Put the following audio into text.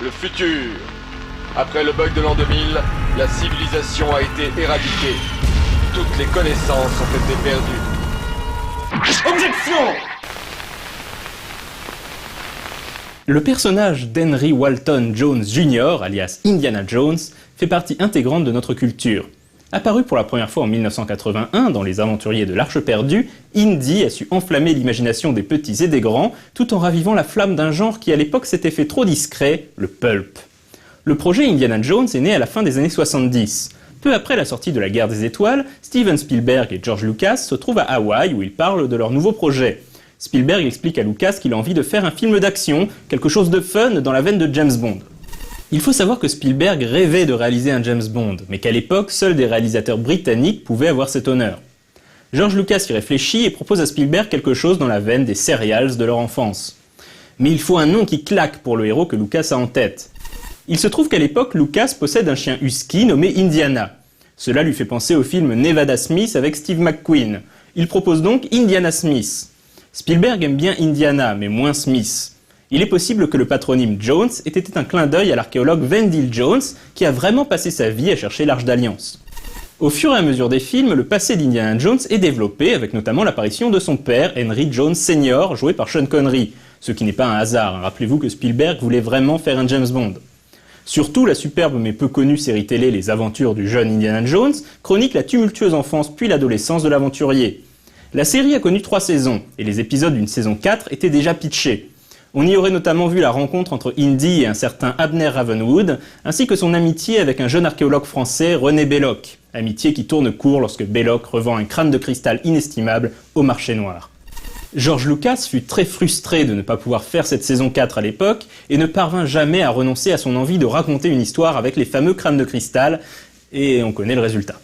le futur. Après le bug de l'an 2000, la civilisation a été éradiquée. Toutes les connaissances ont été perdues. Objection! Le personnage d'Henry Walton Jones Jr., alias Indiana Jones, fait partie intégrante de notre culture. Apparu pour la première fois en 1981 dans Les Aventuriers de l'Arche perdue, Indy a su enflammer l'imagination des petits et des grands, tout en ravivant la flamme d'un genre qui à l'époque s'était fait trop discret, le pulp. Le projet Indiana Jones est né à la fin des années 70. Peu après la sortie de La Guerre des Étoiles, Steven Spielberg et George Lucas se trouvent à Hawaï où ils parlent de leur nouveau projet. Spielberg explique à Lucas qu'il a envie de faire un film d'action, quelque chose de fun dans la veine de James Bond. Il faut savoir que Spielberg rêvait de réaliser un James Bond, mais qu'à l'époque, seuls des réalisateurs britanniques pouvaient avoir cet honneur. George Lucas y réfléchit et propose à Spielberg quelque chose dans la veine des serials de leur enfance. Mais il faut un nom qui claque pour le héros que Lucas a en tête. Il se trouve qu'à l'époque, Lucas possède un chien husky nommé Indiana. Cela lui fait penser au film Nevada Smith avec Steve McQueen. Il propose donc Indiana Smith. Spielberg aime bien Indiana, mais moins Smith. Il est possible que le patronyme Jones ait été un clin d'œil à l'archéologue Wendell Jones, qui a vraiment passé sa vie à chercher l'Arche d'Alliance. Au fur et à mesure des films, le passé d'Indiana Jones est développé, avec notamment l'apparition de son père, Henry Jones Sr., joué par Sean Connery. Ce qui n'est pas un hasard, rappelez-vous que Spielberg voulait vraiment faire un James Bond. Surtout, la superbe mais peu connue série télé Les Aventures du jeune Indiana Jones chronique la tumultueuse enfance puis l'adolescence de l'aventurier. La série a connu 3 saisons, et les épisodes d'une saison 4 étaient déjà pitchés. On y aurait notamment vu la rencontre entre Indy et un certain Abner Ravenwood, ainsi que son amitié avec un jeune archéologue français, René Belloc. Amitié qui tourne court lorsque Belloc revend un crâne de cristal inestimable au marché noir. George Lucas fut très frustré de ne pas pouvoir faire cette saison 4 à l'époque, et ne parvint jamais à renoncer à son envie de raconter une histoire avec les fameux crânes de cristal, et on connaît le résultat.